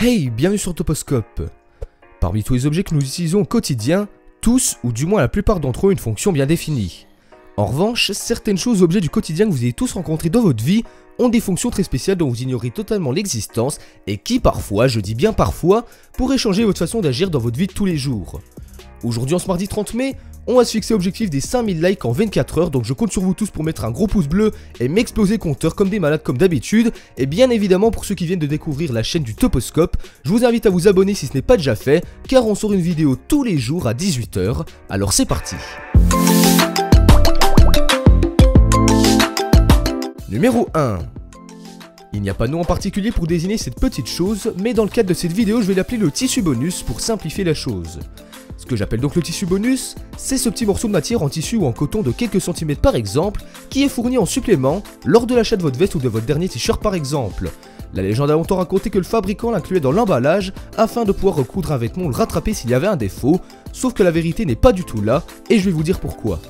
Hey, bienvenue sur Toposcope. Parmi tous les objets que nous utilisons au quotidien, tous, ou du moins la plupart d'entre eux, ont une fonction bien définie. En revanche, certaines choses, objets du quotidien que vous avez tous rencontrés dans votre vie, ont des fonctions très spéciales dont vous ignorez totalement l'existence et qui parfois, je dis bien parfois, pourraient changer votre façon d'agir dans votre vie de tous les jours. Aujourd'hui, en ce mardi 30 mai, on va se fixer l'objectif des 5000 likes en 24 heures, donc je compte sur vous tous pour mettre un gros pouce bleu et m'exploser le compteur comme des malades comme d'habitude. Et bien évidemment, pour ceux qui viennent de découvrir la chaîne du Toposcope, je vous invite à vous abonner si ce n'est pas déjà fait, car on sort une vidéo tous les jours à 18 h. Alors c'est parti. Numéro 1. Il n'y a pas de nom en particulier pour désigner cette petite chose, mais dans le cadre de cette vidéo, je vais l'appeler le tissu bonus pour simplifier la chose. Ce que j'appelle donc le tissu bonus, c'est ce petit morceau de matière en tissu ou en coton de quelques centimètres par exemple, qui est fourni en supplément lors de l'achat de votre veste ou de votre dernier t-shirt par exemple. La légende a longtemps raconté que le fabricant l'incluait dans l'emballage afin de pouvoir recoudre un vêtement ou le rattraper s'il y avait un défaut, sauf que la vérité n'est pas du tout là, et je vais vous dire pourquoi.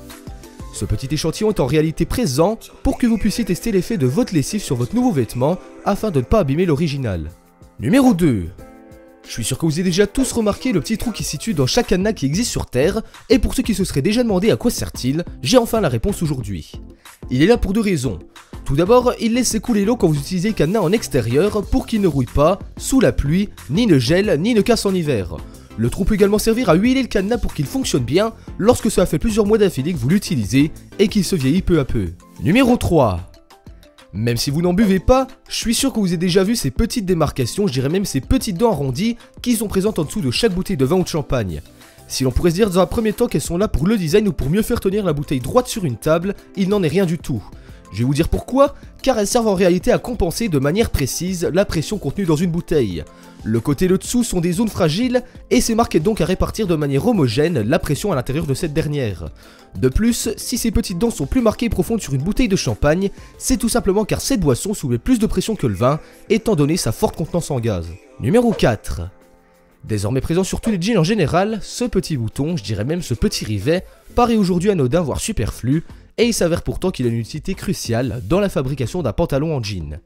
Ce petit échantillon est en réalité présent pour que vous puissiez tester l'effet de votre lessive sur votre nouveau vêtement afin de ne pas abîmer l'original. Numéro 2. Je suis sûr que vous avez déjà tous remarqué le petit trou qui se situe dans chaque cadenas qui existe sur Terre, et pour ceux qui se seraient déjà demandé à quoi sert-il, j'ai enfin la réponse aujourd'hui. Il est là pour deux raisons. Tout d'abord, il laisse écouler l'eau quand vous utilisez le cadenas en extérieur pour qu'il ne rouille pas, sous la pluie, ni ne gèle, ni ne casse en hiver. Le trou peut également servir à huiler le cadenas pour qu'il fonctionne bien lorsque cela fait plusieurs mois d'affilée que vous l'utilisez et qu'il se vieillit peu à peu. Numéro 3. Même si vous n'en buvez pas, je suis sûr que vous avez déjà vu ces petites démarcations, je dirais même ces petites dents arrondies qui sont présentes en dessous de chaque bouteille de vin ou de champagne. Si l'on pourrait se dire dans un premier temps qu'elles sont là pour le design ou pour mieux faire tenir la bouteille droite sur une table, il n'en est rien du tout. Je vais vous dire pourquoi, car elles servent en réalité à compenser de manière précise la pression contenue dans une bouteille. Le côté et le dessous sont des zones fragiles et c'est marqué donc à répartir de manière homogène la pression à l'intérieur de cette dernière. De plus, si ces petites dents sont plus marquées et profondes sur une bouteille de champagne, c'est tout simplement car cette boisson soulève plus de pression que le vin, étant donné sa forte contenance en gaz. Numéro 4. Désormais présent sur tous les jeans en général, ce petit bouton, je dirais même ce petit rivet, paraît aujourd'hui anodin voire superflu, et il s'avère pourtant qu'il a une utilité cruciale dans la fabrication d'un pantalon en jean.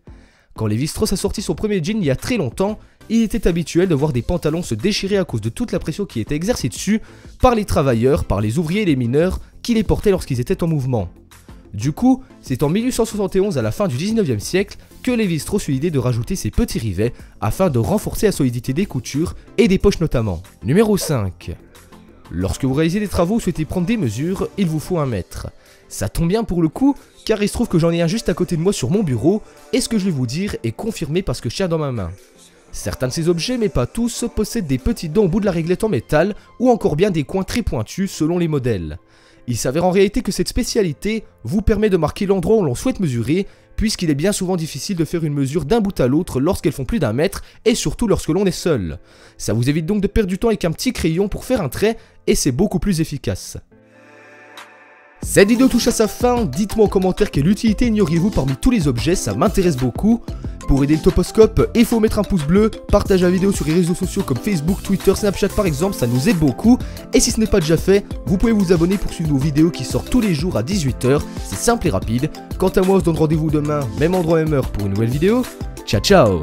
Quand Lévi-Strauss a sorti son premier jean il y a très longtemps, il était habituel de voir des pantalons se déchirer à cause de toute la pression qui était exercée dessus par les travailleurs, par les ouvriers et les mineurs qui les portaient lorsqu'ils étaient en mouvement. Du coup, c'est en 1871 à la fin du 19e siècle que Lévi-Strauss eut l'idée de rajouter ces petits rivets afin de renforcer la solidité des coutures et des poches notamment. Numéro 5. Lorsque vous réalisez des travaux ou souhaitez prendre des mesures, il vous faut un mètre. Ça tombe bien pour le coup, car il se trouve que j'en ai un juste à côté de moi sur mon bureau, et ce que je vais vous dire est confirmé parce que je tiens dans ma main. Certains de ces objets, mais pas tous, possèdent des petites dents au bout de la réglette en métal, ou encore bien des coins très pointus selon les modèles. Il s'avère en réalité que cette spécialité vous permet de marquer l'endroit où l'on souhaite mesurer, puisqu'il est bien souvent difficile de faire une mesure d'un bout à l'autre lorsqu'elles font plus d'1 mètre, et surtout lorsque l'on est seul. Ça vous évite donc de perdre du temps avec un petit crayon pour faire un trait, et c'est beaucoup plus efficace. Cette vidéo touche à sa fin, dites-moi en commentaire quelle utilité ignoriez-vous parmi tous les objets, ça m'intéresse beaucoup. Pour aider le Toposcope, il faut mettre un pouce bleu, partager la vidéo sur les réseaux sociaux comme Facebook, Twitter, Snapchat par exemple, ça nous aide beaucoup. Et si ce n'est pas déjà fait, vous pouvez vous abonner pour suivre nos vidéos qui sortent tous les jours à 18 h, c'est simple et rapide. Quant à moi, on se donne rendez-vous demain, même endroit, même heure pour une nouvelle vidéo. Ciao ciao.